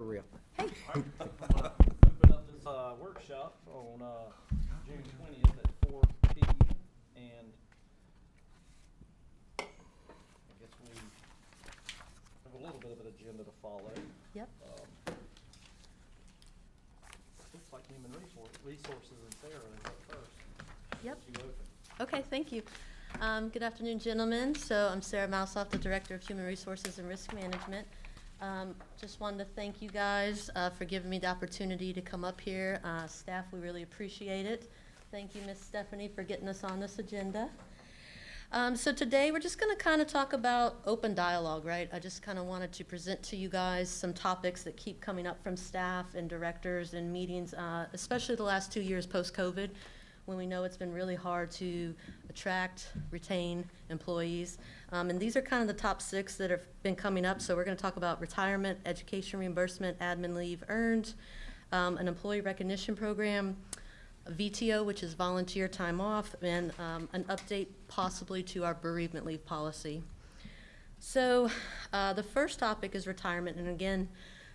For real. Hey. Open up this workshop on June 20th at 4 p.m. and I guess we have a little bit of an agenda to follow. Yep. Looks like human resources and Sarah is up first. Yep. You open. Okay, thank you. Good afternoon, gentlemen. So I'm Sarah Mousoff, the Director of Human Resources and Risk Management. Just wanted to thank you guys for giving me the opportunity to come up here. Staff, we really appreciate it. Thank you, Ms. Stephanie, for getting us on this agenda. So today we're just going to kind of talk about open dialogue, right? I just kind of wanted to present to you guys some topics that keep coming up from staff and directors and meetings, especially the last 2 years post-COVID, when we know it's been really hard to attract, retain employees. And these are kind of the top 6 that have been coming up. So we're going to talk about retirement, education reimbursement, admin leave earned, an employee recognition program, VTO, which is volunteer time off, and an update possibly to our bereavement leave policy. So the first topic is retirement. And again,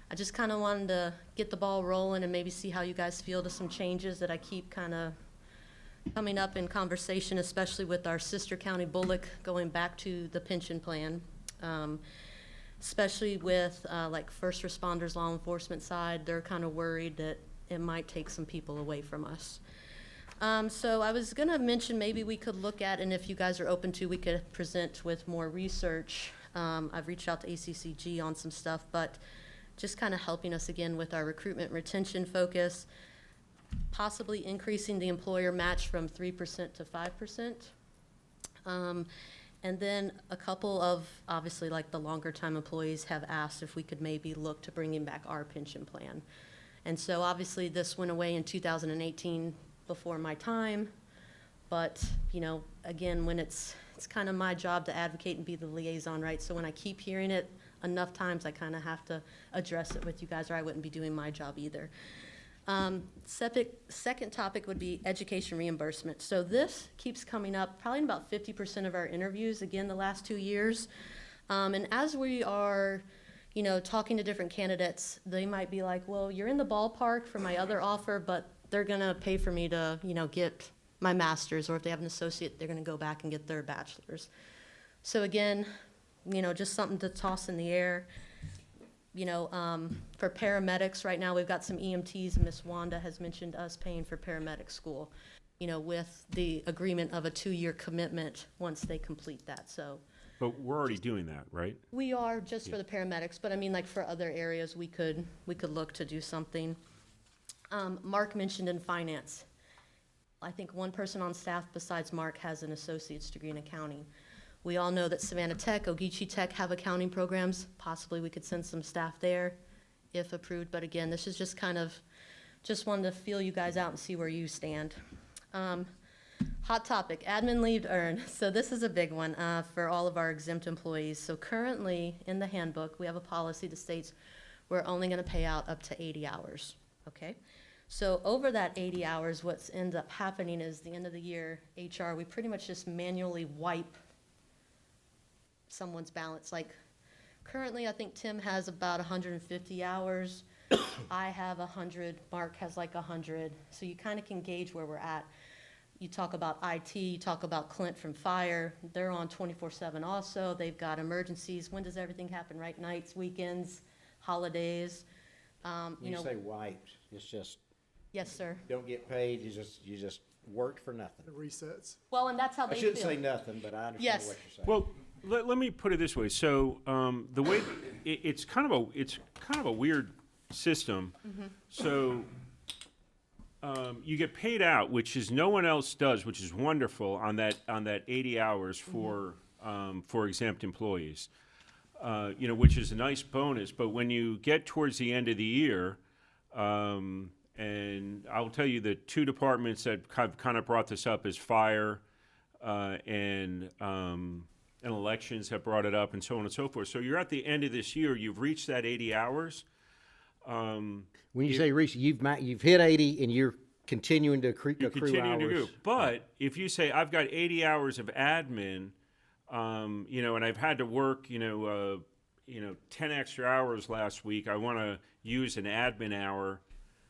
I just kind of wanted to get the ball rolling and maybe see how you guys feel to some changes that I keep kind of coming up in conversation, especially with our sister county Bullock going back to the pension plan, especially with like first responders, law enforcement side. They're kind of worried that it might take some people away from us. So I was going to mention maybe we could look at, and if you guys are open to, we could present with more research. I've reached out to ACCG on some stuff, but just kind of helping us again with our recruitment retention focus, possibly increasing the employer match from 3% to 5%. And then a couple of, obviously, like the longer time employees have asked if we could maybe look to bringing back our pension plan. And so obviously this went away in 2018 before my time, but you know, again, when it's kind of my job to advocate and be the liaison, right? So when I keep hearing it enough times, I kind of have to address it with you guys, or I wouldn't be doing my job either. Second topic would be education reimbursement. So this keeps coming up probably in about 50% of our interviews, again, the last 2 years. And as we are, you know, talking to different candidates, they might be like, well, you're in the ballpark for my other offer, but they're going to pay for me to, you know, get my master's, or if they have an associate, they're going to go back and get their bachelor's. So again, you know, just something to toss in the air. You know, for paramedics right now, we've got some EMTs. Miss Wanda has mentioned us paying for paramedic school, you know, with the agreement of a 2-year commitment once they complete that. So. But we're already doing that, right? We are just for the paramedics, but I mean, like for other areas, we could look to do something. Mark mentioned in finance. I think one person on staff besides Mark has an associate's degree in accounting. We all know that Savannah Tech, Ogeechee Tech have accounting programs. Possibly we could send some staff there if approved. But again, this is just kind of, just wanted to feel you guys out and see where you stand. Hot topic, admin leave earned. So this is a big one for all of our exempt employees. So currently in the handbook, we have a policy that states we're only going to pay out up to 80 hours, okay? So over that 80 hours, what ends up happening is the end of the year, HR, we pretty much just manually wipe someone's balance. Like currently, I think Tim has about 150 hours. I have 100, Mark has like 100. So you kind of can gauge where we're at. You talk about IT, you talk about Clint from fire. They're on 24/7 also. They've got emergencies. When does everything happen, right? Nights, weekends, holidays. You know, say wiped, it's just, Yes, sir. don't get paid, you just worked for nothing. It resets. Well, and that's how I they shouldn't feel. say nothing, but I understand Yes. what you're saying. Well, let me put it this way. So the way it's kind of a weird system. Mm-hmm. So you get paid out, which is no one else does, which is wonderful on that 80 hours for exempt employees. You know, which is a nice bonus. But when you get towards the end of the year, and I'll tell you the 2 departments that have kind of brought this up is fire and elections have brought it up, and so on and so forth. So you're at the end of this year, you've reached that 80 hours. When you say reach, you've hit 80 and you're continuing to accrue You're continuing to hours. do. But if you say, I've got 80 hours of admin, you know, and I've had to work, you know, 10 extra hours last week. I want to use an admin hour.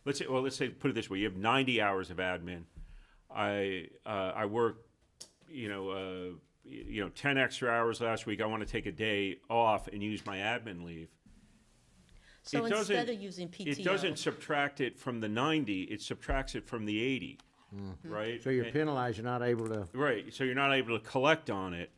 Let's say, put it this way: you have 90 hours of admin. I work, 10 extra hours last week. I want to take a day off and use my admin leave. So It instead doesn't- of using PTO. It doesn't subtract it from the 90. It subtracts it from the 80, right? So you're And- penalized, you're not able to, Right, so you're not able to collect on it.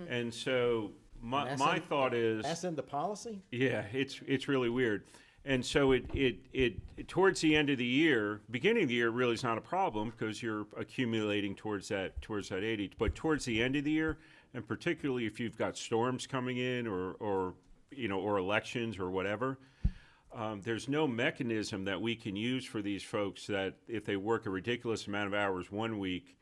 And so my thought is, that's in the policy? yeah, it's really weird. And so it towards the end of the year, beginning of the year really is not a problem because you're accumulating towards that 80. But towards the end of the year, and particularly if you've got storms coming in or elections or whatever, there's no mechanism that we can use for these folks that if they work a ridiculous amount of hours one week,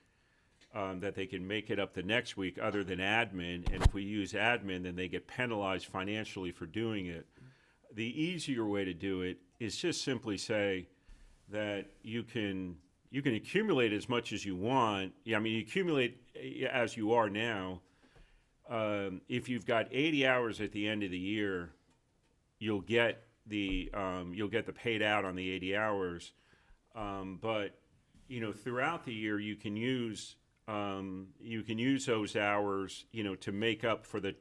that they can make it up the next week other than admin. And if we use admin, then they get penalized financially for doing it. The easier way to do it is just simply say that you can accumulate as much as you want. Yeah, I mean, you accumulate as you are now. If you've got 80 hours at the end of the year, you'll get the paid out on the 80 hours. But throughout the year, you can use those hours, to make up for the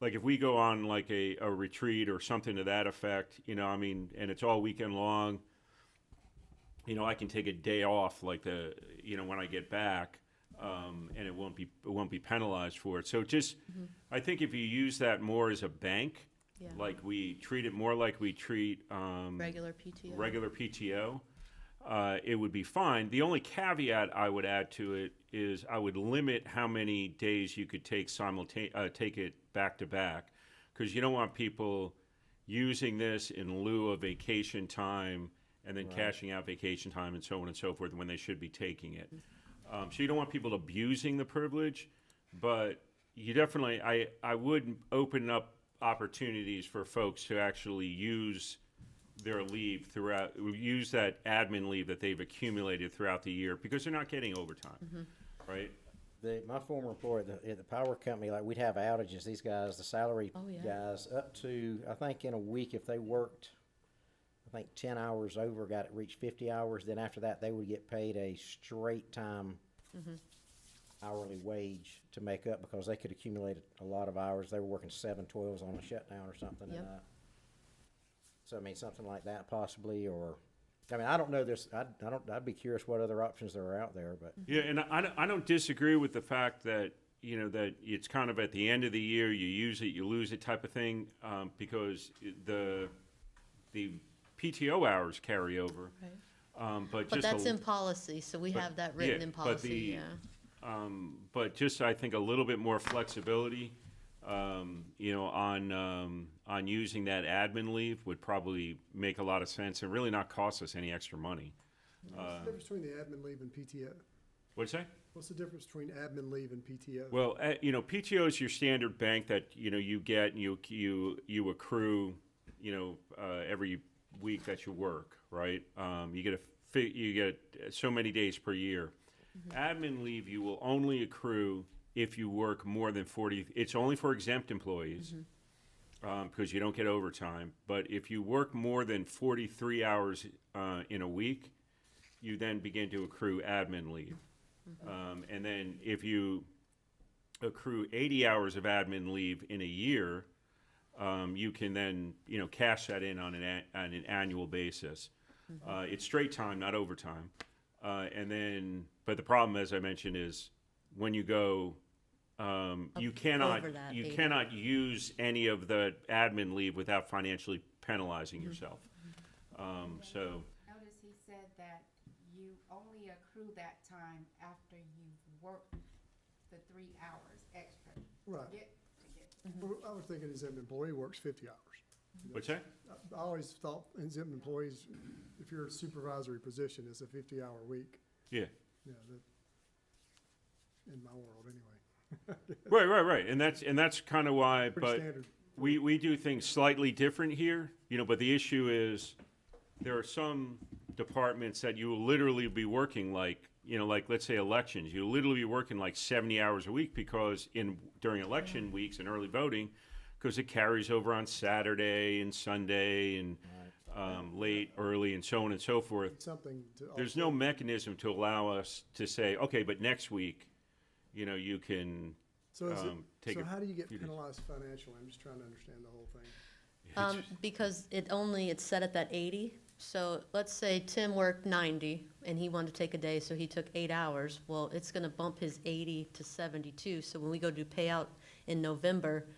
like if we go on like a retreat or something to that effect, and it's all weekend long, I can take a day off like when I get back, and it won't be penalized for it. So just, I think if you use that more as a bank, Yeah. like we treat it more like we treat Regular PTO. regular PTO, it would be fine. The only caveat I would add to it is I would limit how many days you could take take it back to back, because you don't want people using this in lieu of vacation time and then cashing out vacation time and so on and so forth when they should be taking it. So you don't want people abusing the privilege, but you definitely, I would open up opportunities for folks to actually use their leave use that admin leave that they've accumulated throughout the year because they're not getting overtime, right? My former employer at the power company, like we'd have outages, these guys, the salary Oh, yeah. guys, up to, I think in a week, if they worked, 10 hours over, got it reached 50 hours, then after that, they would get paid a straight time hourly wage to make up because they could accumulate a lot of hours. They were working 7/12s on a shutdown or something. Yep. And, so, I mean, something like that possibly, or, I mean, I don't know this, I'd be curious what other options there are out there, but. Yeah, and I don't disagree with the fact that, that it's kind of at the end of the year, you use it, you lose it type of thing, because the PTO hours carry over. Right. But But just that's in policy, so we have that written in but policy, but just I think a little bit more flexibility, on using that admin leave would probably make a lot of sense and really not cost us any extra money. What's the difference between the admin leave and PTO? What'd you say? What's the difference between admin leave and PTO? Well, PTO is your standard bank that you get and you accrue, every week that you work, right? You get so many days per year. Admin leave you will only accrue if you work more than 40. It's only for exempt employees because you don't get overtime. But if you work more than 43 hours in a week, you then begin to accrue admin leave. And then if you accrue 80 hours of admin leave in a year, you can then cash that in on an annual basis. It's straight time, not overtime. But the problem, as I mentioned, is when you go, you cannot over that 80. use any of the admin leave without financially penalizing yourself. So. Notice he said that you only accrue that time after you've worked the 3 hours extra. Right. Well, I was thinking exempt employee works 50 hours. What's that? I always thought exempt employees, if you're a supervisory position, it's a 50-hour week. Yeah. Yeah, in my world anyway. Right. And that's kind of why, Pretty but standard. we do things slightly different here, but the issue is there are some departments that you will literally be working like let's say elections, you'll literally be working like 70 hours a week because during election weeks and early voting, because it carries over on Saturday and Sunday and late, early, and so on and so forth. Something to. There's no mechanism to allow us to say, okay, but next week, you can So is it, take so a how do you get few days. penalized financially? I'm just trying to understand the whole thing. Because it's set at that 80. So let's say Tim worked 90 and he wanted to take a day, so he took 8 hours. Well, it's going to bump his 80 to 72. So when we go do payout in November,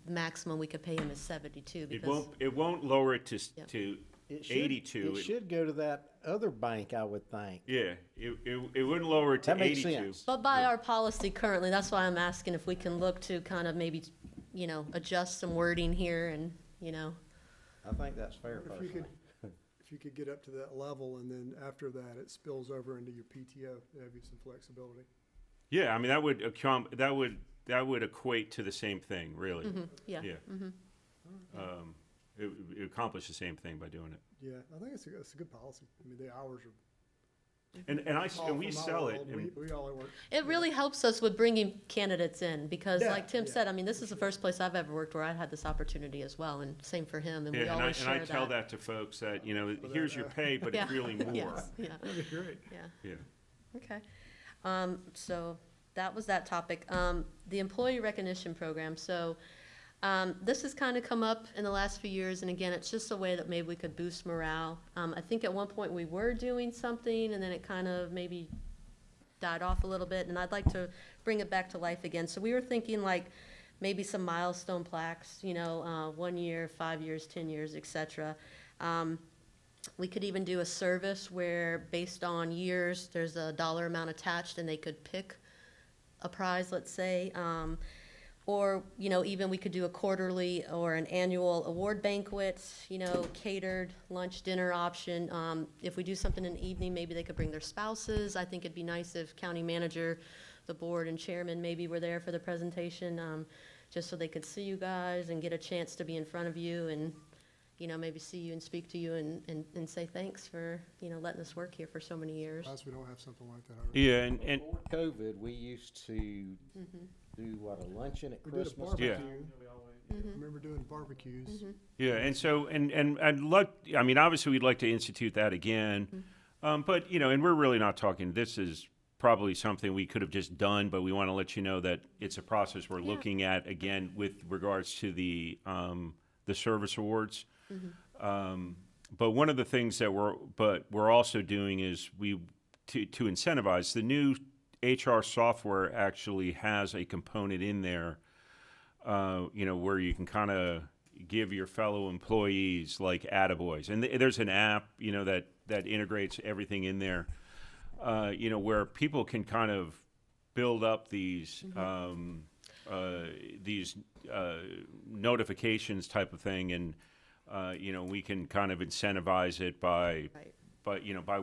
maximum we could pay him is 72. It won't lower it Yeah. to It should- 82. It should go to that other bank, I would think. Yeah, it wouldn't lower it to That makes 82. sense. But by our policy currently, that's why I'm asking if we can look to kind of maybe, adjust some wording here and, I think that's fair If you personally. could, if you could get up to that level and then after that it spills over into your PTO, that'd be some flexibility. Yeah, I mean that would equate to the same thing, really. yeah. Yeah. It accomplish the same thing by doing it. Yeah, I think it's a good policy. I mean, the hours are. And we From my sell it. world, And, We all work. It really helps us with bringing candidates in because, Yeah, like Tim yeah, said, I mean, this is the first place I've ever worked where I had this opportunity as well, and same for him, and we yeah, always and I share tell that to folks that here's your pay, but it's really more. Yes, yeah, That'd be great. yeah. Yeah. Okay. So that was that topic. The employee recognition program. So this has kind of come up in the last few years, and again, it's just a way that maybe we could boost morale. I think at one point we were doing something, and then it kind of maybe died off a little bit, and I'd like to bring it back to life again. So we were thinking like maybe some milestone plaques, 1 year, 5 years, 10 years, etc. We could even do a service where based on years, there's a dollar amount attached and they could pick a prize, let's say. Or, even we could do a quarterly or an annual award banquet, catered lunch, dinner option. If we do something in the evening, maybe they could bring their spouses. I think it'd be nice if county manager, the board and chairman maybe were there for the presentation, just so they could see you guys and get a chance to be in front of you and maybe see you and speak to you and say thanks for, letting us work here for so many years. Unless we don't have something like that already. Yeah, and Before COVID, we used to do a luncheon at We did a Christmas. barbecue. Yeah. I remember doing barbecues. yeah, and so and I'd like. I mean, obviously, we'd like to institute that again, but and we're really not talking. This is probably something we could have just done, but we want to let you know that it's a process we're looking at again with regards to the service awards. But one of the things that we're also doing is to incentivize the new HR software actually has a component in there, where you can kind of give your fellow employees like attaboys, and there's an app, that integrates everything in there, where people can kind of build up these notifications type of thing, and we can kind of incentivize it by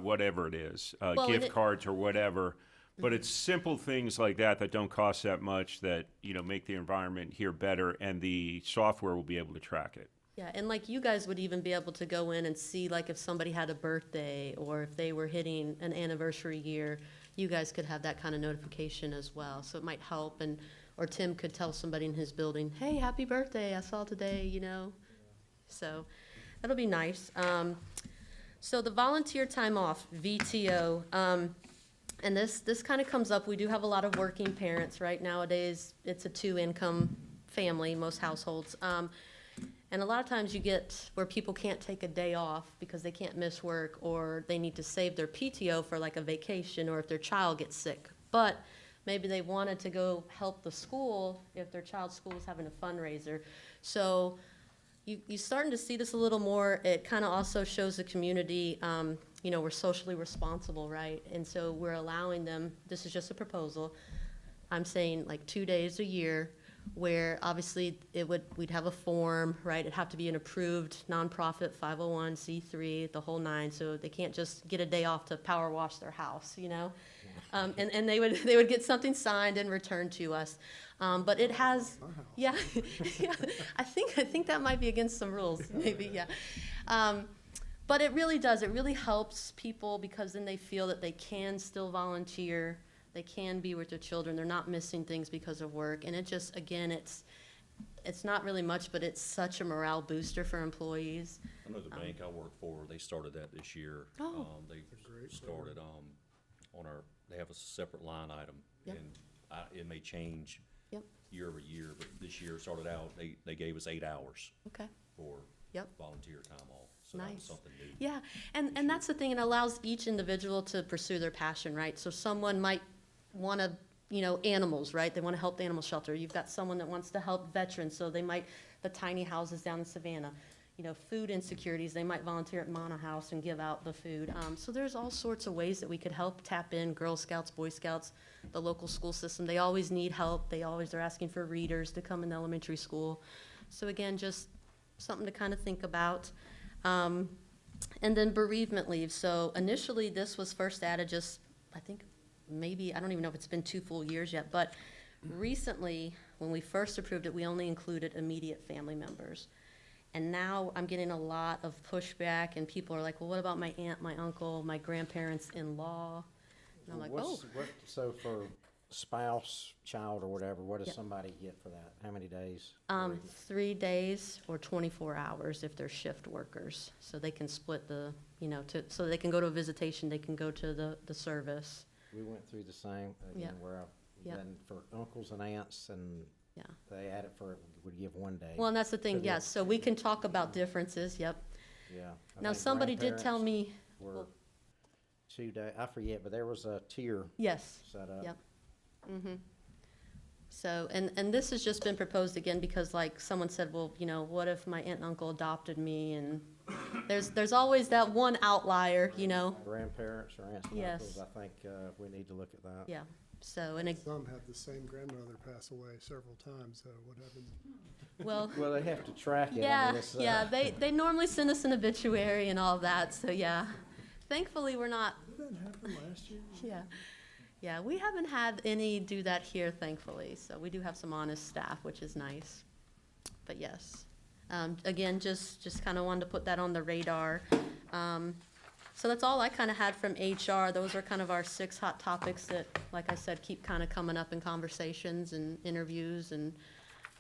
whatever it is, Well, gift cards or whatever. But it's simple things like that don't cost that much that, make the environment here better, and the software will be able to track it. Yeah, and like you guys would even be able to go in and see like if somebody had a birthday or if they were hitting an anniversary year, you guys could have that kind of notification as well. So it might help, or Tim could tell somebody in his building, hey, happy birthday, I saw today, So that'll be nice. So the volunteer time off, VTO, and this kind of comes up. We do have a lot of working parents, right? Nowadays, it's a 2-income family, most households. And a lot of times you get where people can't take a day off because they can't miss work, or they need to save their PTO for like a vacation, or if their child gets sick. But maybe they wanted to go help the school if their child's school is having a fundraiser. So you're starting to see this a little more. It kind of also shows the community, we're socially responsible, right? And so we're allowing them, this is just a proposal, I'm saying like 2 days a year, where obviously we'd have a form, right? It'd have to be an approved nonprofit 501c3, the whole 9, so they can't just get a day off to power wash their house, and they would get something signed and returned to us. But it has, yeah, yeah. I think that might be against some rules, maybe, yeah. But it really does. It really helps people because then they feel that they can still volunteer. They can be with their children. They're not missing things because of work. And it just, again, it's not really much, but it's such a morale booster for employees. I know the bank I work for, they started that this year. Oh. They great started, on our, they have a separate line item. Yep. And it may change Yep, year over year, but this year started out, they gave us 8 hours okay. for Yep. volunteer time off. So that was Nice. something new. Yeah, and that's the thing, it allows each individual to pursue their passion, right? So someone might want to, animals, right? They want to help the animal shelter. You've got someone that wants to help veterans, so they might, the tiny houses down in Savannah. Food insecurities, they might volunteer at Mana House and give out the food. So there's all sorts of ways that we could help tap in Girl Scouts, Boy Scouts, the local school system. They always need help. They always are asking for readers to come in elementary school. So again, just something to kind of think about. And then bereavement leave. So initially, this was first added just, I think, maybe, I don't even know if it's been 2 full years yet, but recently, when we first approved it, we only included immediate family members. And now I'm getting a lot of pushback, and people are like, well, what about my aunt, my uncle, my grandparents-in-law? And I'm like, oh. So for spouse, child, or whatever, what does Yep. somebody get for that? How many days? 3 days or 24 hours if they're shift workers. So they can split the, so they can go to a visitation, they can go to the service. We went through the same, Yeah. again, where Yep. then for uncles and aunts, and Yeah. they add it would give 1 day. Well, and that's the thing, So yes, so we can talk about differences, yep. Yeah. I Now, think somebody did tell grandparents me, Were 2 days, I forget, but there was a tier yes, set up. yep. So, and this has just been proposed again because like someone said, well, what if my aunt and uncle adopted me? And there's always that one outlier, Grandparents or aunts and Yes. uncles, I think, we need to look at that. yeah. So, and, Some have the same grandmother pass away several times, so what happens? well, Well, they have to track it. I yeah, mean, it's, yeah, they normally send us an obituary and all that, so yeah. Thankfully, we're not, Did that happen last year? yeah. Yeah, we haven't had any do that here, thankfully, so we do have some honest staff, which is nice. But yes, again, just kind of wanted to put that on the radar. So that's all I kind of had from HR. Those are kind of our 6 hot topics that, like I said, keep kind of coming up in conversations and interviews and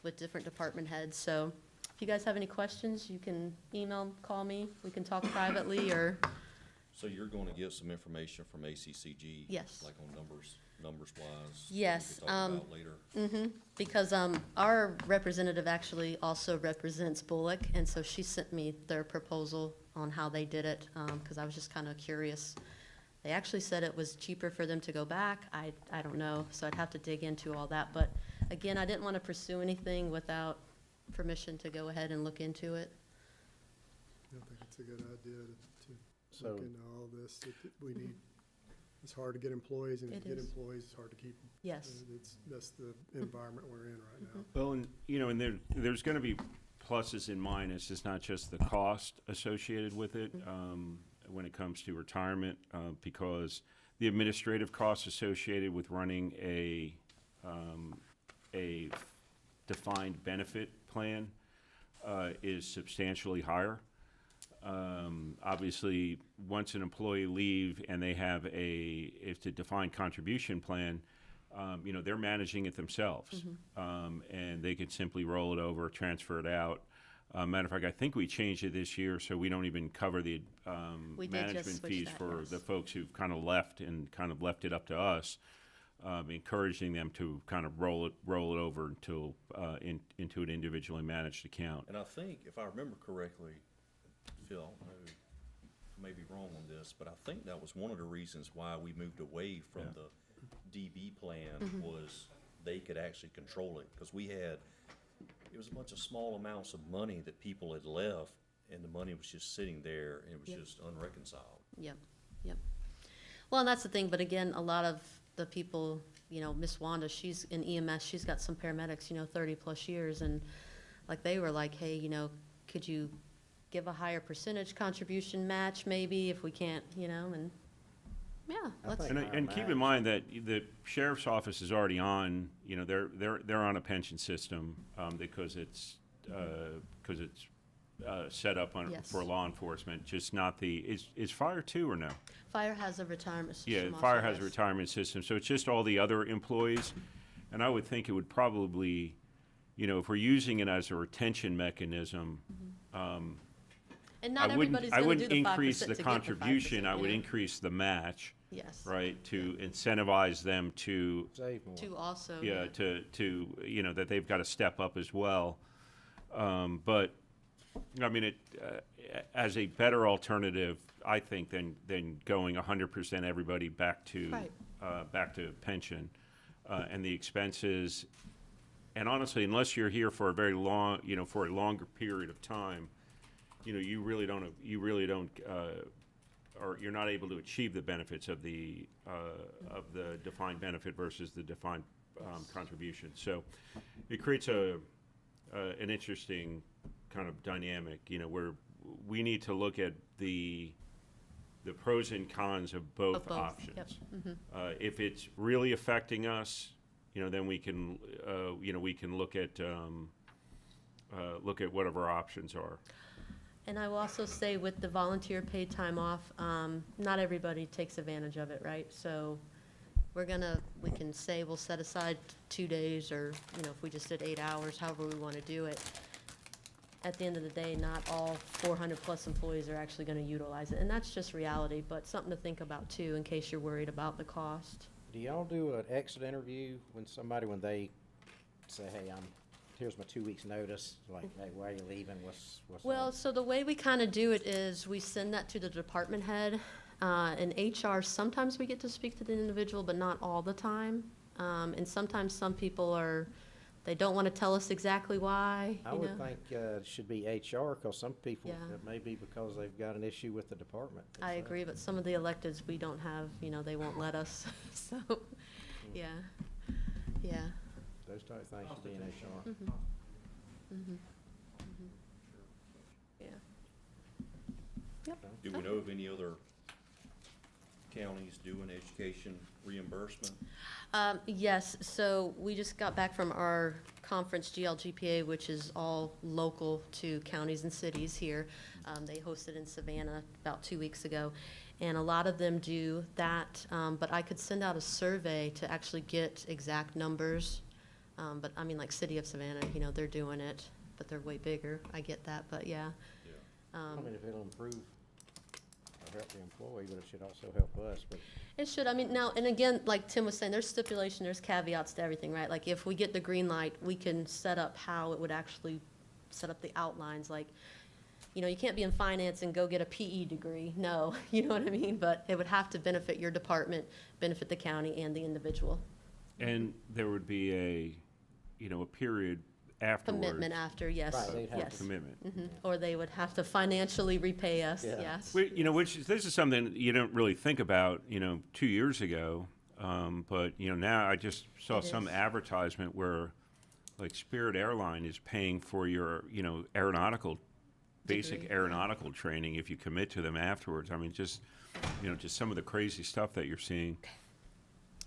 with different department heads. So if you guys have any questions, you can email, call me, we can talk privately, or, So you're gonna get some information from ACCG? Yes. Like on numbers wise? Yes, We can talk about later. because our representative actually also represents Bullock, and so she sent me their proposal on how they did it, because I was just kind of curious. They actually said it was cheaper for them to go back. I don't know, so I'd have to dig into all that. But again, I didn't want to pursue anything without permission to go ahead and look into it. I think it's a good idea to So- look into all this. We need, it's hard to get employees, and It to get is. employees, it's hard to keep them. Yes. That's the environment we're in right now. Well, and there's going to be pluses and minuses. It's not just the cost associated with it when it comes to retirement, because the administrative costs associated with running a defined benefit plan is substantially higher. Obviously, once an employee leave and they have it's a defined contribution plan, they're managing it themselves. And they could simply roll it over, transfer it out. Matter of fact, I think we changed it this year, so we don't even cover the We did just management switch fees that, for yes. the folks who've kind of left and kind of left it up to us, encouraging them to kind of roll it over until into an individually managed account. And I think, if I remember correctly, Phil, I don't know, I may be wrong on this, but I think that was one of the reasons why we moved away from Yeah. the DB plan was they could actually control it. Because it was a bunch of small amounts of money that people had left, and the money was just sitting there, and it was Yep. just unreconciled. Yep, yep. Well, and that's the thing, but again, a lot of the people, Miss Wanda, she's in EMS, she's got some paramedics, 30-plus years, and like they were like, hey, could you give a higher percentage contribution match maybe if we can't, and, yeah, I let's, think- And keep in mind that the sheriff's office is already on, they're on a pension system, because it's set up Yes. for law enforcement, just not is fire too or no? fire has a retirement system. Yeah, also, fire has a yes. retirement system, so it's just all the other employees. And I would think it would probably you know, if we're using it as a retention mechanism, And not I everybody's wouldn't, gonna I do wouldn't the 5% increase to the get contribution, 5%, I would yeah. increase the match, Yes. right? To incentivize them to, Save more. To also, yeah, to, you know, that they've got to step up as well. But, I mean, as a better alternative, I think, than going 100% everybody back to, Right. back to pension. And the expenses, and honestly, unless you're here for a very long, you know, for a longer period of time, you know, you really don't, or you're not able to achieve the benefits of the defined benefit versus the defined contribution. So it creates an interesting kind of dynamic, you know, where we need to look at the pros and cons of both Of both, yep. options. If it's really affecting us, you know, then we can, you know, we can look at what our options are. And I will also say with the volunteer paid time off, not everybody takes advantage of it, right? So we can say we'll set aside 2 days, or, you know, if we just did 8 hours, however we want to do it. At the end of the day, not all 400-plus employees are actually going to utilize it, and that's just reality, but something to think about, too, in case you're worried about the cost. Do y'all do an exit interview when they say, hey, here's my 2 weeks notice, like, hey, why are you leaving, what's Well, up? so the way we kind of do it is we send that to the department head. In HR, sometimes we get to speak to the individual, but not all the time. And sometimes some people they don't want to tell us exactly why, I you would know? think it should be HR, because some people, Yeah. it may be because they've got an issue with the department. I agree, but some of the electeds, we don't have, you know, they won't let us, so, yeah, yeah. Those type of things should be in HR. Yeah. Yep. Do we know of any other counties doing education reimbursement? Yes, so we just got back from our conference, GLGPA, which is all local to counties and cities here. They hosted in Savannah about 2 weeks ago, and a lot of them do that, but I could send out a survey to actually get exact numbers. But I mean, like City of Savannah, you know, they're doing it, but they're way bigger. I get that, but yeah. I mean, if it'll improve or help the employee, but it should also help us, but It should, I mean, now, and again, like Tim was saying, there's stipulation, there's caveats to everything, right? Like, if we get the green light, we can set up how it would actually set up the outlines, like, you know, you can't be in finance and go get a PE degree, no, you know what I mean? But it would have to benefit your department, benefit the county and the individual. And there would be a period afterwards. Commitment after, yes, Right, they'd have yes. Commitment. Or they would have to financially repay us, Yeah. yes. This is something you don't really think about, 2 years ago. But, now I just saw It some is. advertisement where, like, Spirit Airline is paying for your, basic Degree. aeronautical training if you commit to them afterwards. I mean, just some of the crazy stuff that you're seeing.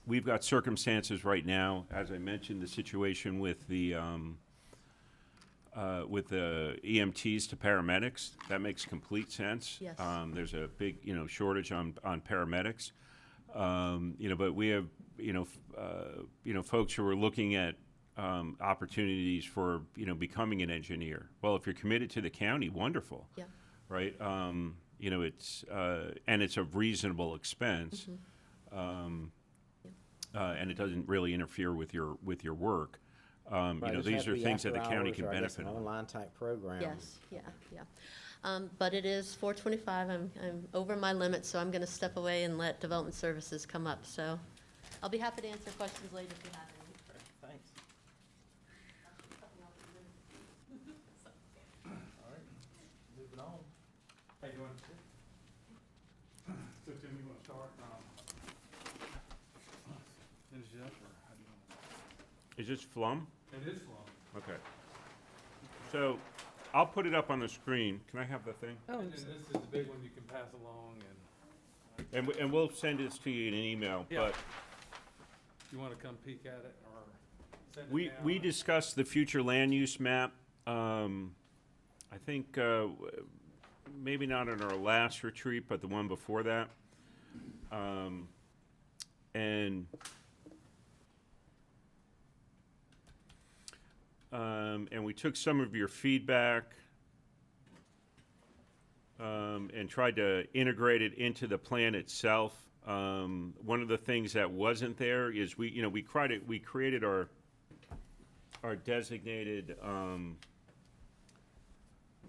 We've got circumstances right now, as I mentioned, the situation with the EMTs to paramedics. That makes complete sense. Yes. There's a big, shortage on paramedics. But we have, folks who are looking at opportunities for, becoming an engineer. Well, if you're committed to the county, wonderful. Yeah. Right? It's and it's a reasonable expense. And it doesn't really interfere with your work. right, just have These to are be things that the after county hours, can or I guess benefit an on. online type program. Yes, yeah. But it is 4:25, I'm over my limit, so I'm gonna step away and let Development Services come up, so I'll be happy to answer questions later if you have any. Thanks. All right, moving on. How you doing? So Tim, you wanna start? Finish it up, or how do you want? Is this Flum? It is long. Okay. So I'll put it up on the screen. Can I have the thing? And this is the big one you can pass along, and And we'll send this to you in an email. Yeah. But you wanna come peek at it, or send it down? we discussed the future land use map. I think maybe not in our last retreat, but the one before that. And and we took some of your feedback and tried to integrate it into the plan itself. One of the things that wasn't there is we created our designated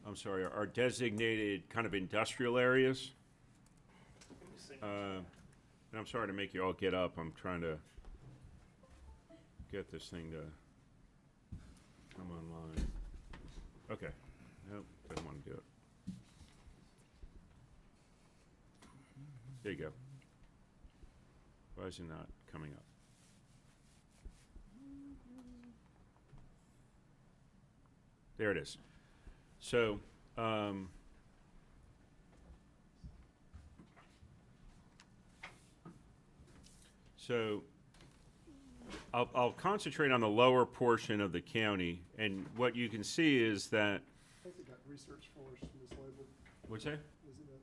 our designated kind of industrial areas. And I'm sorry to make you all get up. I'm trying to get this thing to come online. Okay. Nope, doesn't want to do it. There you go. Why is it not coming up? There it is. So, I'll concentrate on the lower portion of the county, and what you can see is that. I think they got research forest mislabeled. What's that? Isn't that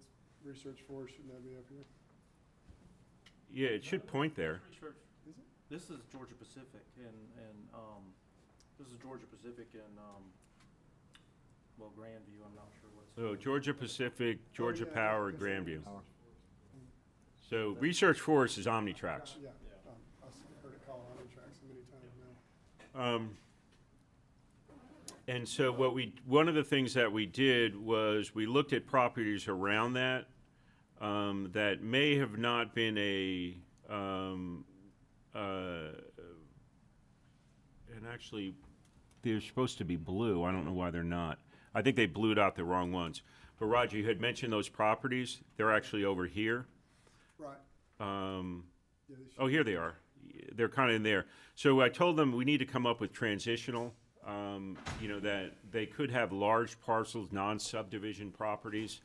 research forest, shouldn't that be up here? Yeah, it should point there. Research. Is it? This is Georgia Pacific this is Georgia Pacific and, well, Grandview, I'm not sure what's. So Georgia Pacific, Georgia yeah, Power, I guess Grandview. Power. So Research Forest is Omnitrax. Yeah, I've heard it called Omnitrax many times now. And so one of the things that we did was we looked at properties around that that may have not been and actually they're supposed to be blue. I don't know why they're not. I think they blued out the wrong ones. But Roger, you had mentioned those properties. They're actually over here. Right. Yeah, they should. Oh, here they are. They're kind of in there. So I told them we need to come up with transitional, that they could have large parcels, non-subdivision properties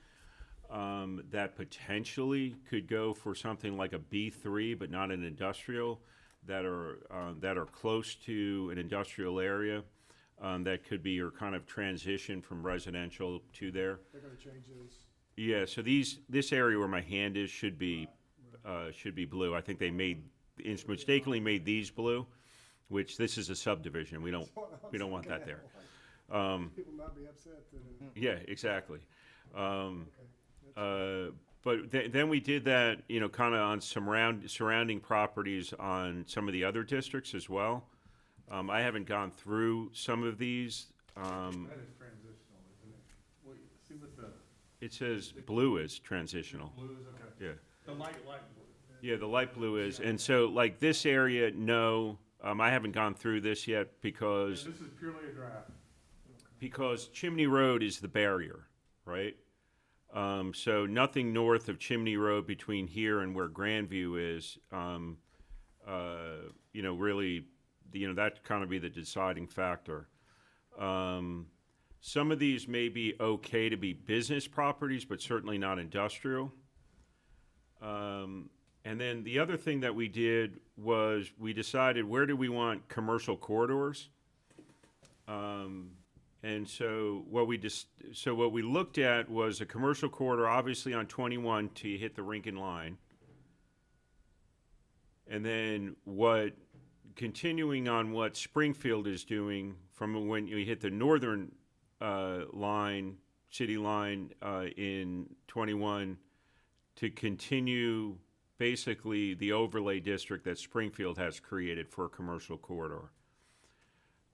that potentially could go for something like a B3, but not an industrial, that are close to an industrial area. That could be your kind of transition from residential to there. They're gonna change those. Yeah, so this area where my hand is should be blue. I think they mistakenly made these blue, which this is a subdivision. We don't want that there. People might be upset that. Yeah, exactly. Okay. But then we did that, kind of on surrounding properties on some of the other districts as well. I haven't gone through some of these. That is transitional, isn't it? Wait, see what the It says blue is transitional. blue is, okay. Yeah. The light blue. Yeah, the light blue is. And so, like this area, no, I haven't gone through this yet because This is purely a draft. Chimney Road is the barrier, right? So nothing north of Chimney Road between here and where Grandview is, really, that kind of be the deciding factor. Some of these may be okay to be business properties, but certainly not industrial. And then the other thing that we did was we decided where do we want commercial corridors. And so what we looked at was a commercial corridor, obviously on 21 till you hit the Rincon line. And then continuing on what Springfield is doing from when you hit the northern city line in 21 to continue basically the overlay district that Springfield has created for a commercial corridor.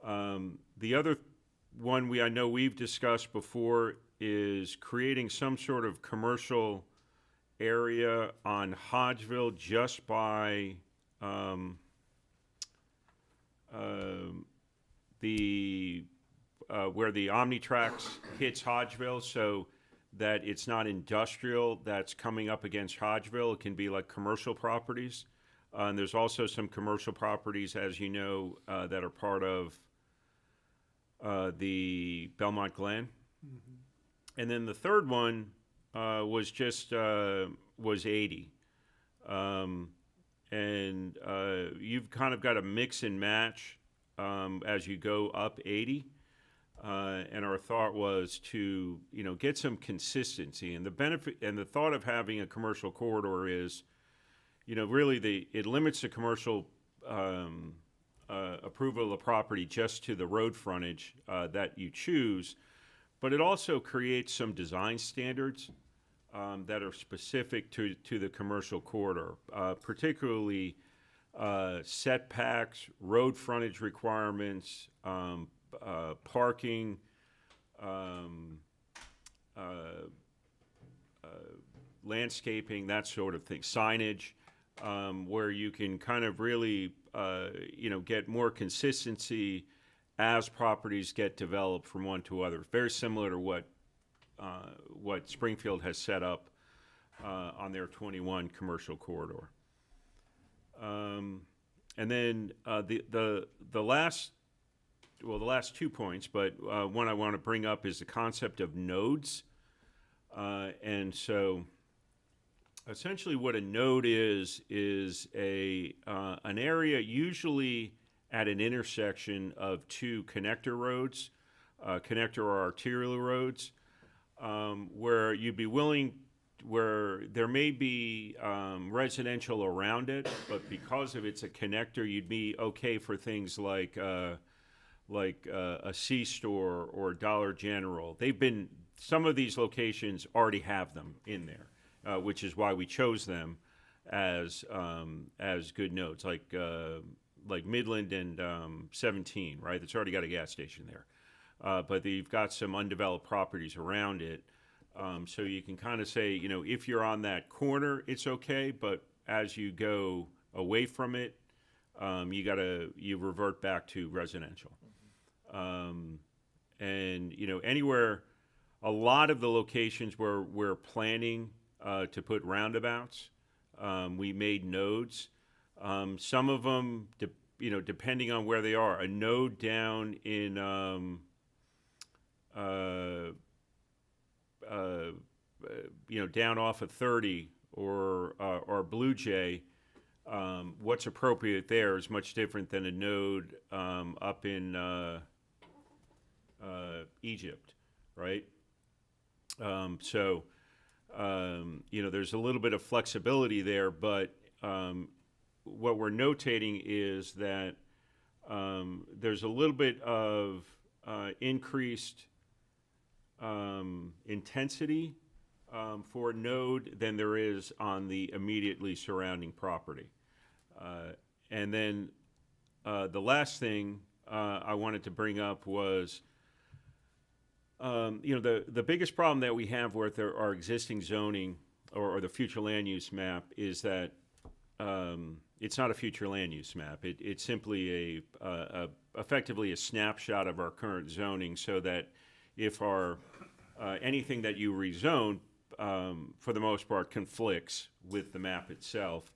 The other one I know we've discussed before is creating some sort of commercial area on Hodgeville just by where the Omnitrax hits Hodgeville, so that it's not industrial that's coming up against Hodgeville. It can be like commercial properties. And there's also some commercial properties, as you know, that are part of the Belmont Glen. Mm-hmm. And then the third one was 80. And you've kind of got a mix and match as you go up 80. And our thought was to, get some consistency. And the benefit and the thought of having a commercial corridor is, really it limits the commercial approval of the property just to the road frontage that you choose, but it also creates some design standards that are specific to the commercial corridor, particularly setbacks, road frontage requirements, parking, landscaping, that sort of thing, signage, where you can kind of really, get more consistency as properties get developed from one to other. Very similar to what Springfield has set up on their 21 commercial corridor. And then the last 2 points, but one I want to bring up is the concept of nodes. And so essentially what a node is an area usually at an intersection of two connector roads, connector or arterial roads, where you'd be willing, where there may be residential around it, but because of it's a connector, you'd be okay for things like a C-store or Dollar General. Some of these locations already have them in there, which is why we chose them as good nodes, like Midland and 17, right? It's already got a gas station there. But you've got some undeveloped properties around it. So you can kind of say, if you're on that corner, it's okay, but as you go away from it, you revert back to residential. And, anywhere, a lot of the locations where we're planning to put roundabouts, we made nodes. Some of them, depending on where they are, a node down in down off of 30 or Blue Jay, what's appropriate there is much different than a node up in Egypt, right? There's a little bit of flexibility there, but what we're notating is that there's a little bit of increased intensity for a node than there is on the immediately surrounding property. And then the last thing I wanted to bring up was, the biggest problem that we have with our existing zoning or the future land use map is that it's not a future land use map. It's simply effectively a snapshot of our current zoning, so that if anything that you rezone, for the most part, conflicts with the map itself.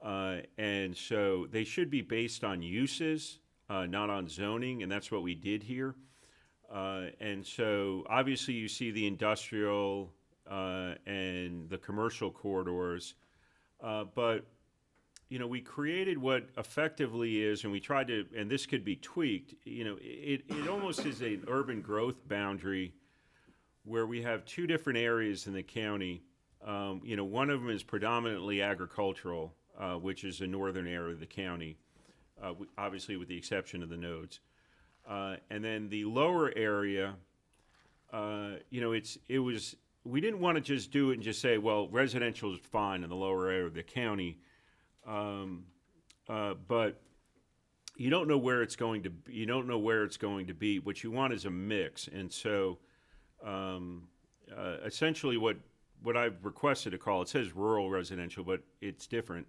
And so they should be based on uses, not on zoning, and that's what we did here. And so obviously you see the industrial and the commercial corridors, but we created what effectively is, and we tried to, and this could be tweaked, it almost is an urban growth boundary where we have two different areas in the county. One of them is predominantly agricultural, which is the northern area of the county, obviously with the exception of the nodes. And then the lower area, we didn't want to just do it and just say, well, residential is fine in the lower area of the county. But you don't know where it's going to be. You don't know where it's going to be. What you want is a mix. And so, essentially what I've requested to call, it says rural residential, but it's different,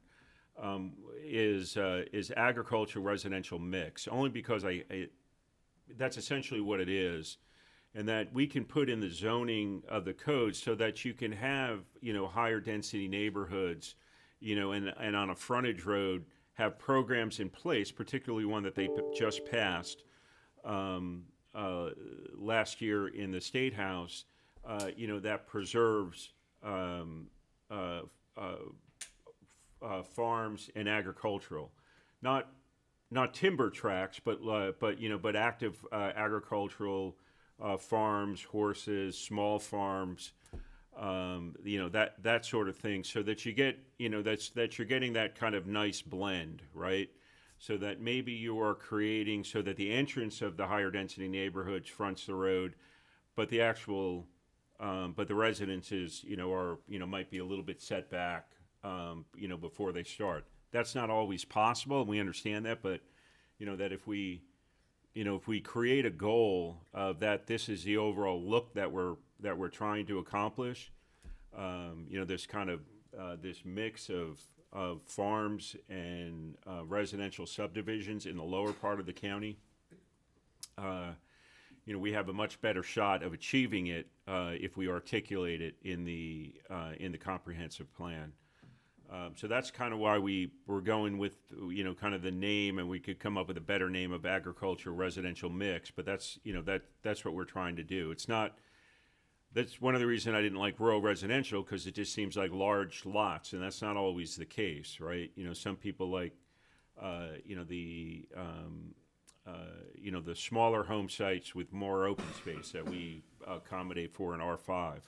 is agricultural residential mix, only because that's essentially what it is, and that we can put in the zoning of the code so that you can have, higher density neighborhoods, and on a frontage road have programs in place, particularly one that they just passed last year in the State House, that preserves farms and agricultural, not timber tracts, but active agricultural farms, horses, small farms, that sort of thing, so that you get, that you're getting that kind of nice blend, right? so that maybe you are creating so that the entrance of the higher density neighborhoods fronts the road, but the actual, but the residences, are, might be a little bit set back, before they start. That's not always possible, and we understand that, but, that if we create a goal of that this is the overall look that we're trying to accomplish, this kind of this mix of farms and residential subdivisions in the lower part of the county, we have a much better shot of achieving it if we articulate it in the comprehensive plan. So that's kind of why we're going with, kind of the name, and we could come up with a better name of agriculture residential mix, but that's what we're trying to do. That's one of the reasons I didn't like rural residential, because it just seems like large lots, and that's not always the case, right? Some people like, the smaller home sites with more open space that we accommodate for in R5.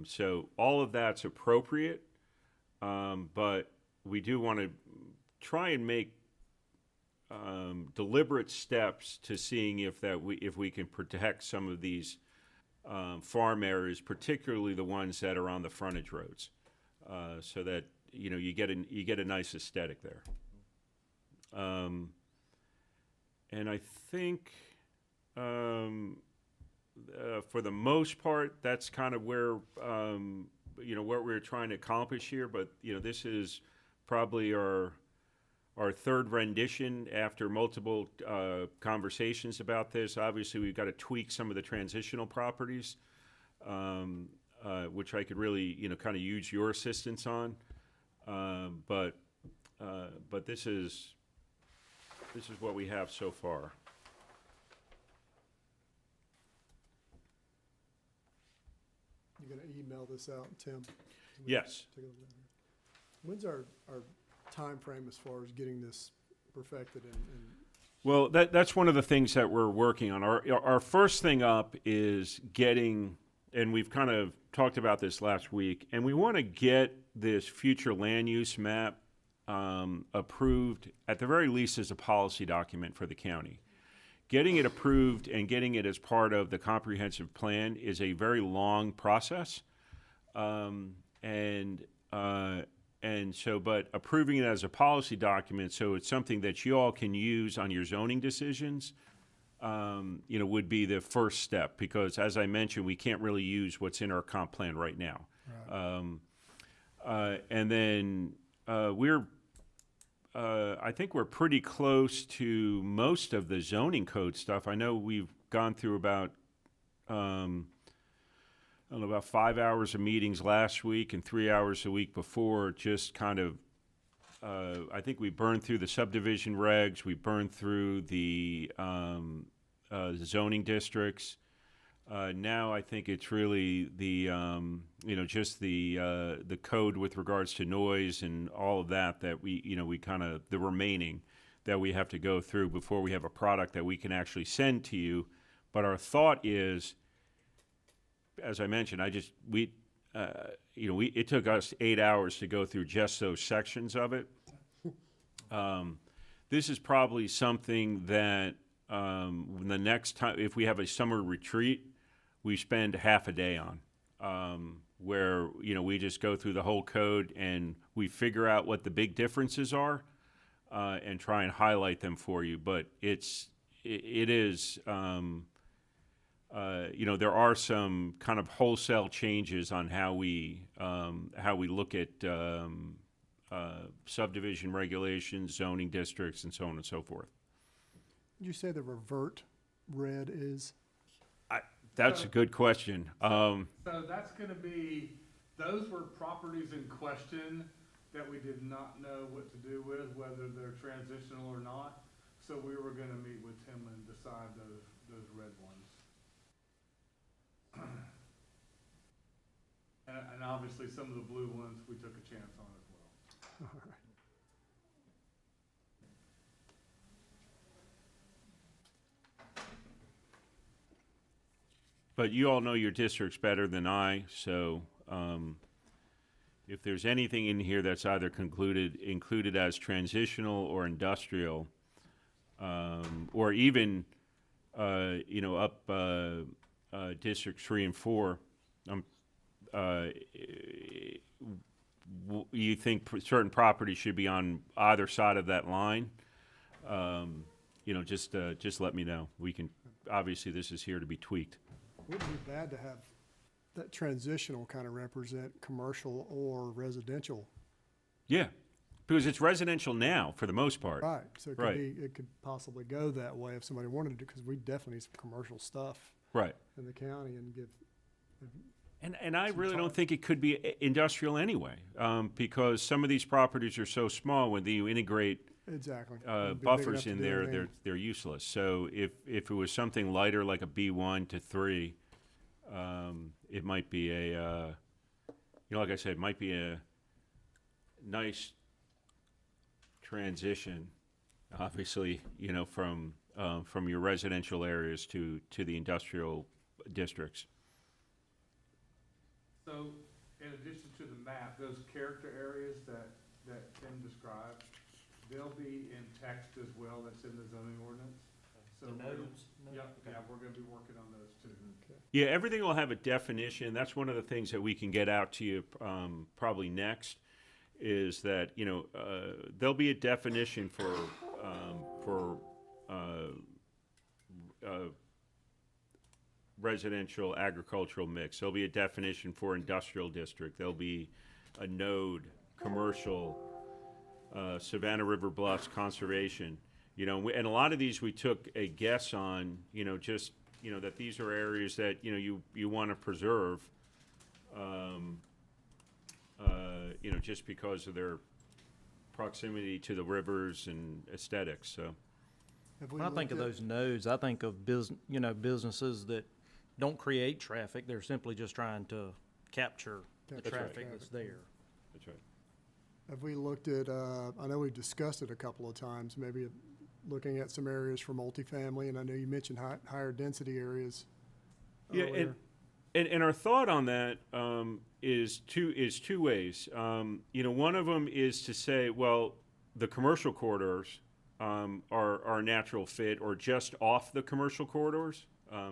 So all of that's appropriate. But we do want to try and make deliberate steps to seeing if we can protect some of these farm areas, particularly the ones that are on the frontage roads, so that you get a nice aesthetic there. And I think for the most part, that's kind of where what we're trying to accomplish here, but this is probably our third rendition after multiple conversations about this. Obviously, we've got to tweak some of the transitional properties, which I could really kind of use your assistance on. But this is what we have so far. You're gonna email this out, Tim? Yes. Take a look at it. When's our time frame as far as getting this perfected and Well, that's one of the things that we're working on. Our first thing up is getting, and we've kind of talked about this last week, and we want to get this future land use map approved, at the very least, as a policy document for the county. Getting it approved and getting it as part of the comprehensive plan is a very long process. And so, but approving it as a policy document, so it's something that you all can use on your zoning decisions, would be the first step, because as I mentioned, we can't really use what's in our comp plan right now. Right. And then I think we're pretty close to most of the zoning code stuff. I know we've gone through about, about 5 hours of meetings last week and 3 hours a week before, just kind of, I think we burned through the subdivision regs, we burned through the zoning districts. Now I think it's really the, just the code with regards to noise and all of that we kind of, the remaining that we have to go through before we have a product that we can actually send to you. But our thought is, as I mentioned, it took us 8 hours to go through just those sections of it. This is probably something that the next time, if we have a summer retreat, we spend half a day on, where we just go through the whole code and we figure out what the big differences are, and try and highlight them for you. But it is. There are some kind of wholesale changes on how we look at subdivision regulations, zoning districts, and so on and so forth. Did you say the revert red is? That's a good question. So that's gonna be, those were properties in question that we did not know what to do with, whether they're transitional or not. So we were gonna meet with Tim and decide those red ones. And obviously some of the blue ones we took a chance on as well. All right. But you all know your districts better than I, so if there's anything in here that's either included as transitional or industrial, or even, up District 3 and 4, you think certain properties should be on either side of that line, just let me know. We can, obviously, this is here to be tweaked. Wouldn't be bad to have that transitional kind of represent commercial or residential. Yeah, because it's residential now for the most part. Right, so it Right. it could possibly go that way if somebody wanted to, because we definitely need some commercial stuff Right. in the county and give. And I really don't think it could be industrial anyway, because some of these properties are so small, when you integrate Exactly. It'd be big buffers enough to in do there, anything. they're useless. So if it was something lighter, like a B1 to 3, it might be like I said, it might be a nice transition, obviously, from your residential areas to the industrial districts. So, in addition to the map, those character areas that Tim described, they'll be in text as well, that's in the zoning ordinance. So The we're- nodes? Yeah, we're gonna be working on those too. Yeah, everything will have a definition. That's one of the things that we can get out to you probably next, is that, there'll be a definition for residential agricultural mix. There'll be a definition for industrial district. There'll be a node, commercial, Savannah River Bluffs conservation. And a lot of these we took a guess on, that these are areas that, you want to preserve, just because of their proximity to the rivers and aesthetics, so. Have we When I think of looked at- those nodes, I think of businesses that don't create traffic. They're simply just trying to capture the Capture right. traffic that's there. That's right. Have we looked at, I know we've discussed it a couple of times, maybe looking at some areas for multifamily, and I know you mentioned higher density areas Yeah, earlier. and our thought on that is two ways. One of them is to say, well, the commercial corridors are a natural fit, or just off the commercial corridors.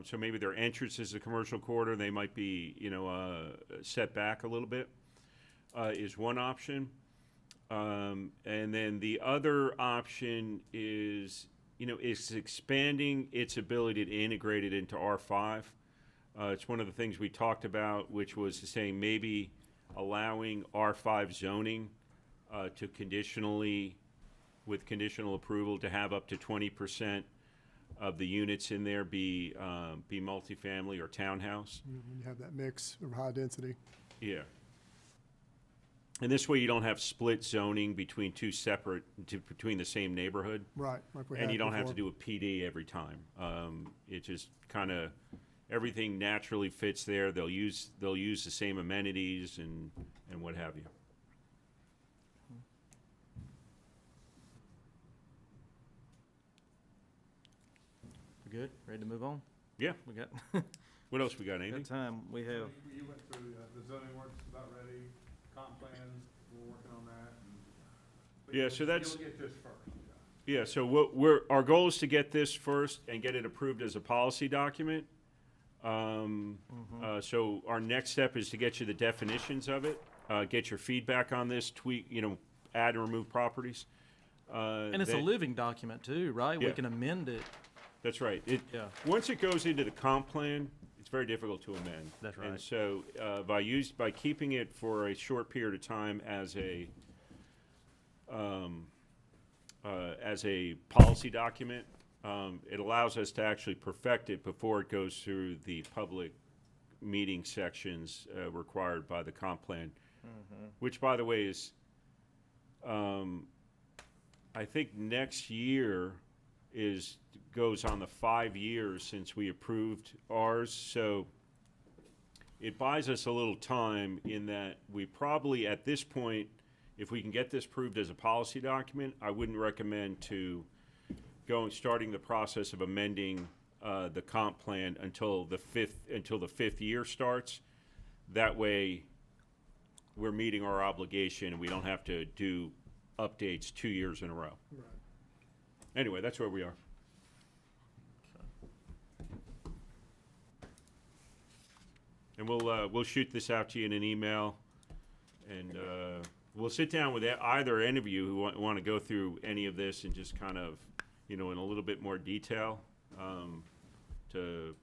So maybe their entrance is a commercial corridor, they might be, set back a little bit, is one option. And then the other option is expanding its ability to integrate it into R5. It's one of the things we talked about, which was saying maybe allowing R5 zoning to with conditional approval, to have up to 20% of the units in there be multifamily or townhouse. When you have that mix of high density. Yeah. And this way you don't have split zoning between between the same neighborhood. Right. Like we And had you don't have to before. do a PD every time. It just kind of, everything naturally fits there. They'll use the same amenities and what have you. We good? Ready to move on? Yeah. We got, What else we got, Andy? that time, we have, You went through, the zoning work's about ready, comp plans, we're working on that. But Yeah, so that's- You'll get this first, Yeah, so our goal is to get this first and get it approved as a policy document. So our next step is to get you the definitions of it, get your feedback on this, tweak, add and remove properties. and it's a then- living document too, right? We Yeah. can amend it. That's right. Yeah. Once it goes into the comp plan, it's very difficult to amend. That's And right. so, by keeping it for a short period of time as a policy document, it allows us to actually perfect it before it goes through the public meeting sections required by the comp plan. Which, by the way, is, I think next year goes on the 5 years since we approved ours, so it buys us a little time in that we probably, at this point, if we can get this approved as a policy document, I wouldn't recommend starting the process of amending the comp plan until the fifth year starts. That way, we're meeting our obligation and we don't have to do updates 2 years in a row. Right. Anyway, that's where we are. And we'll shoot this out to you in an email, and we'll sit down with either any of you who want to go through any of this and just kind of, in a little bit more detail, to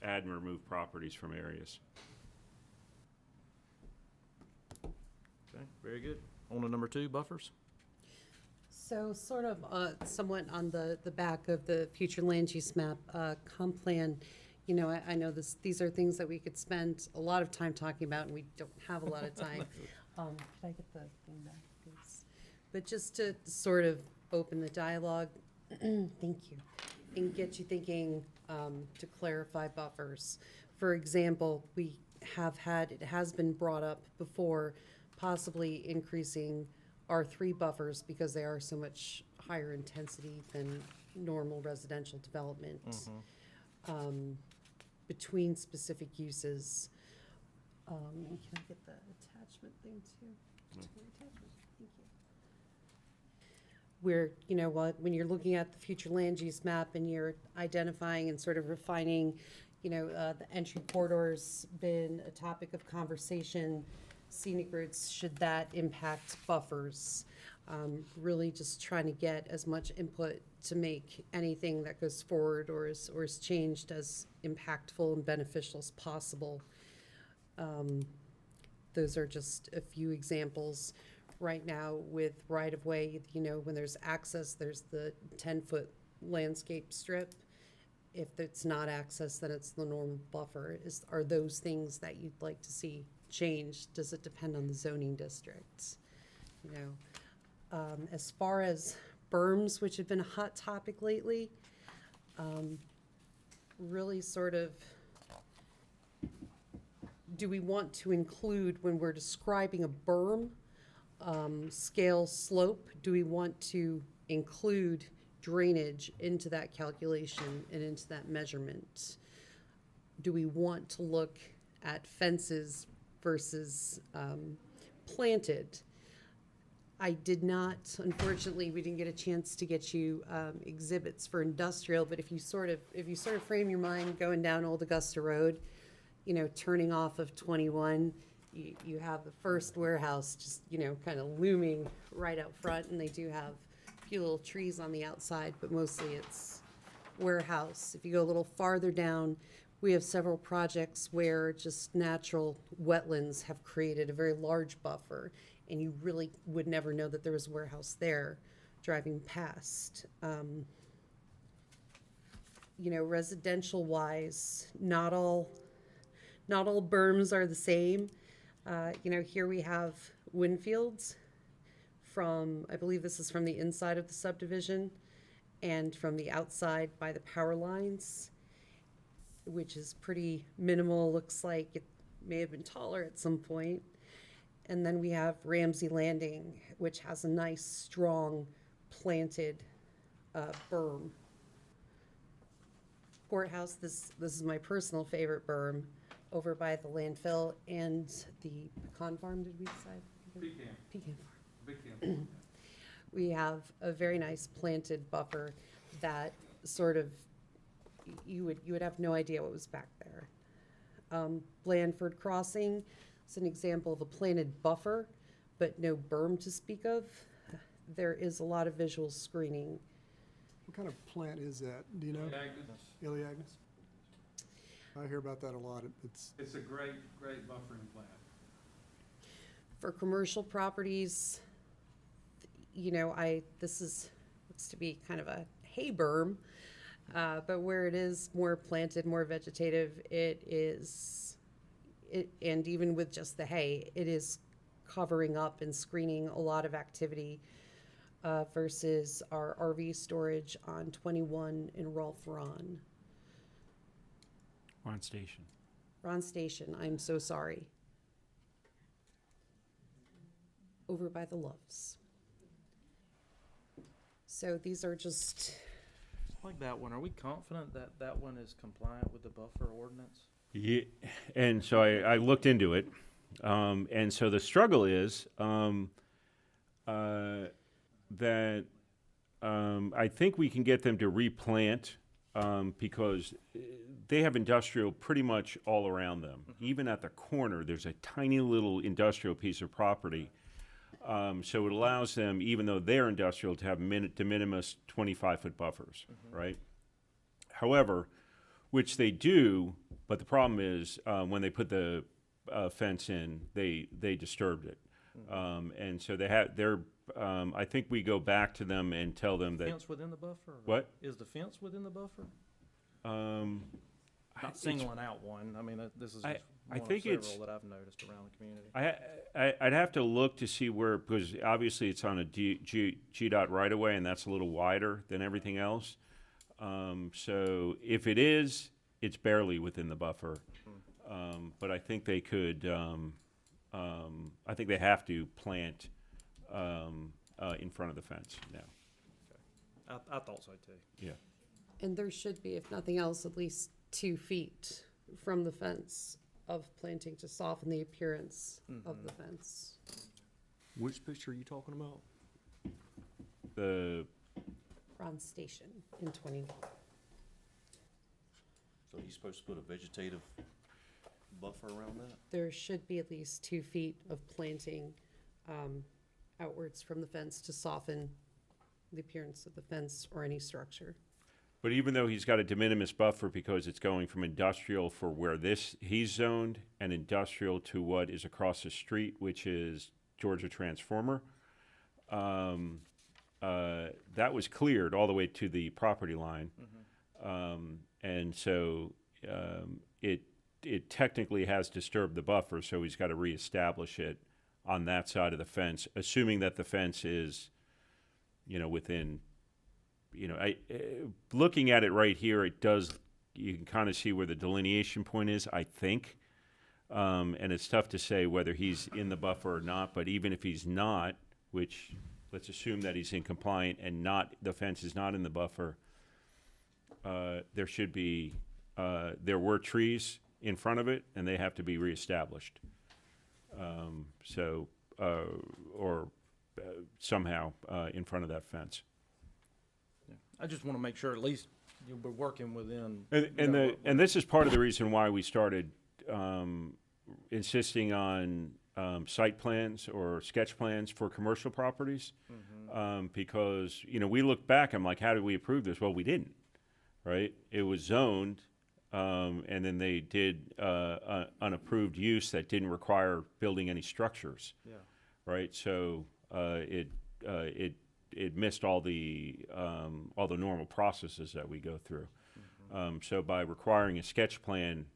add and remove properties from areas. Okay, very good. On to number 2, buffers. So sort of somewhat on the back of the future land use map, comp plan, I know these are things that we could spend a lot of time talking about, and we don't have a lot of time. Could I get the thing back, please? But just to sort of open the dialogue, thank you, and get you thinking, to clarify buffers. For example, it has been brought up before, possibly increasing R3 buffers because they are so much higher intensity than normal residential development. Between specific uses. Can I get the attachment thing too? Attachment, thank you. Where, when you're looking at the future land use map and you're identifying and sort of refining, the entry corridor's been a topic of conversation. Scenic routes, should that impact buffers? Really just trying to get as much input to make anything that goes forward or is changed as impactful and beneficial as possible. Those are just a few examples. Right now with right-of-way, when there's access, there's the 10-foot landscape strip. If it's not access, then it's the normal buffer. Are those things that you'd like to see changed? Does it depend on the zoning districts? As far as berms, which have been a hot topic lately, really sort of, do we want to include, when we're describing a berm, scale slope, do we want to include drainage into that calculation and into that measurement? Do we want to look at fences versus planted? I did not, unfortunately, we didn't get a chance to get you exhibits for industrial, but if you sort of frame your mind going down Old Augusta Road, turning off of 21, you have the first warehouse just, kind of looming right out front, and they do have a few little trees on the outside, but mostly it's warehouse. If you go a little farther down, we have several projects where just natural wetlands have created a very large buffer, and you really would never know that there was a warehouse there driving past. Residential wise, not all berms are the same. Here we have Winfields from, I believe this is from the inside of the subdivision, and from the outside by the power lines, which is pretty minimal. Looks like it may have been taller at some point. And then we have Ramsey Landing, which has a nice, strong, planted berm. Courthouse, this is my personal favorite berm, over by the landfill and the pecan farm, did we decide? Pecan farm. Big camp. We have a very nice planted buffer that sort of, you would have no idea what was back there. Blandford Crossing is an example of a planted buffer, but no berm to speak of. There is a lot of visual screening. What kind of plant is that? Do you know? Elaeagnus? I hear about that a lot. It's a great buffering plant. For commercial properties, this looks to be kind of a hay berm, but where it is more planted, more vegetative, and even with just the hay, it is covering up and screening a lot of activity, versus our RV storage on 21 in Rolfe Ron. Ron Station, I'm so sorry. Over by the Loves. So these are just, Like that one, are we confident that that one is compliant with the buffer ordinance? Yeah, and so I looked into it, And so the struggle is that I think we can get them to replant because they have industrial pretty much all around them. Even at the corner, there's a tiny little industrial piece of property. So it allows them, even though they're industrial, to have de minimis 25-foot buffers, right? However, which they do, but the problem is when they put the fence in, they disturbed it. And so I think we go back to them and tell them that. Fence within the buffer? or What? Is the fence within the buffer? Not it's- singling out one. I mean, this is just I one think of it's- several that I've noticed around the community. I'd have to look to see where, because obviously it's on a GDOT right away, and that's a little wider than everything else. So if it is, it's barely within the buffer. But I think they could, I think they have to plant in front of the fence now. I thought so too. Yeah. And there should be, if nothing else, at least 2 feet from the fence of planting to soften the appearance of the fence. Which picture are you talking about? The Ron Station in 20. So he's supposed to put a vegetative buffer around that? There should be at least 2 feet of planting outwards from the fence to soften the appearance of the fence or any structure. But even though he's got a de minimis buffer because it's going from industrial for where he's zoned and industrial to what is across the street, which is Georgia Transformer, that was cleared all the way to the property line. And so it technically has disturbed the buffer, so he's got to reestablish it on that side of the fence, assuming that the fence is, within, looking at it right here, you can kind of see where the delineation point is, I think. And it's tough to say whether he's in the buffer or not, but even if he's not, which let's assume that he's in compliant and the fence is not in the buffer, there were trees in front of it and they have to be reestablished. Somehow in front of that fence. I just want to make sure at least we're working within. And this is part of the reason why we started insisting on site plans or sketch plans for commercial properties, because we look back. I'm like, how did we approve this? Well, we didn't. Right? It was zoned, and then they did an approved use that didn't require building any structures. Yeah. Right? So it missed all the normal processes that we go through. So by requiring a sketch plan,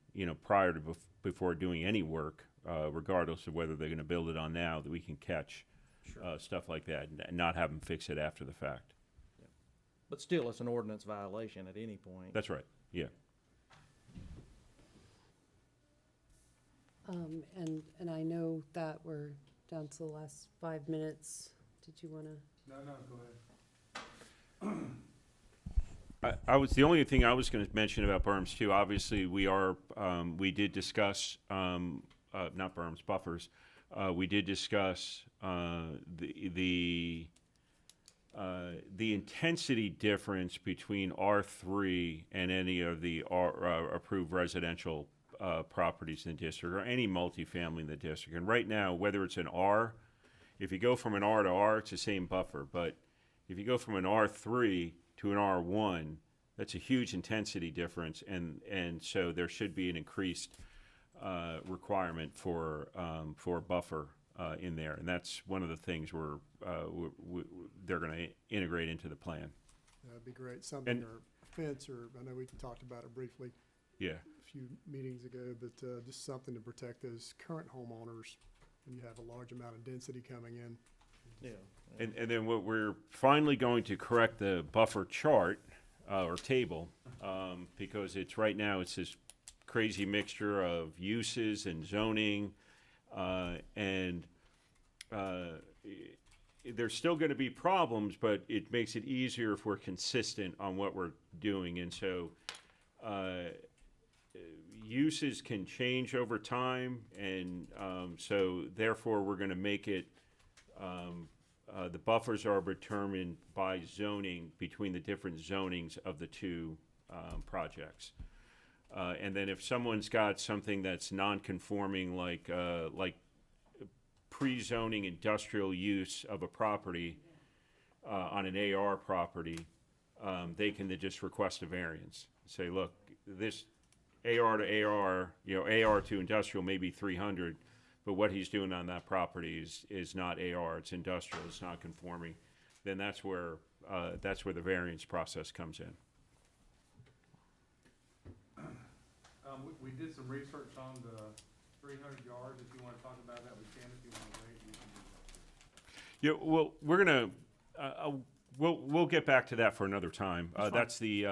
prior to before doing any work, regardless of whether they're going to build it on now, that we can catch stuff like that and not have them fix it after the fact. Yeah. But still, it's an ordinance violation at any point. That's right. Yeah. And I know that we're down to the last 5 minutes. Did you want to? No, go ahead. The only thing I was going to mention about berms too. Obviously, we did discuss not berms, buffers. We did discuss the intensity difference between R3 and any of the approved residential properties in the district, or any multifamily in the district. And right now, whether it's an R, if you go from an R to R, it's the same buffer. But if you go from an R3 to an R1, that's a huge intensity difference, and so there should be an increased requirement for buffer in there, and that's one of the things they're going to integrate into the plan. That'd be great, something, or fence, or, I know we talked about it briefly Yeah. a few meetings ago, but just something to protect those current homeowners when you have a large amount of density coming in. Yeah. And then what we're finally going to correct the buffer chart or table, because right now it's this crazy mixture of uses and zoning, and there's still going to be problems, but it makes it easier if we're consistent on what we're doing. And so uses can change over time, and so therefore we're going to make it, the buffers are determined by zoning between the different zonings of the two projects. And then if someone's got something that's non-conforming, like pre-zoning industrial use of a property on an AR property, they can then just request a variance. Say, look, this AR to AR, AR to industrial may be 300, but what he's doing on that property is not AR, it's industrial, it's not conforming. Then that's where the variance process comes in. We did some research on the 300 yards. If you want to talk about that, we can. If you want to wait, we can do that. Yeah, well, we're gonna, we'll get back to that for another time. That's the,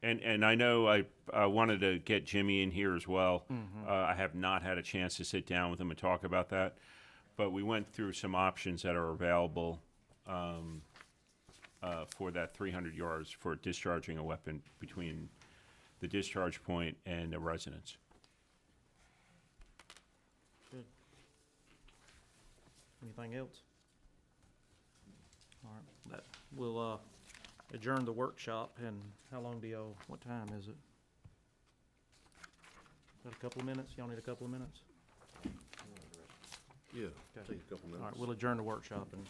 and I know I wanted to get Jimmy in here as well. I have not had a chance to sit down with him and talk about that, but we went through some options that are available for that 300 yards for discharging a weapon between the discharge point and a residence. Good. Anything else? All right, that, we'll adjourn the workshop, and how long do y'all, what time is it? Got a couple of minutes? Y'all need a couple of minutes? Yeah, Okay. take a couple minutes. All right, we'll adjourn the workshop and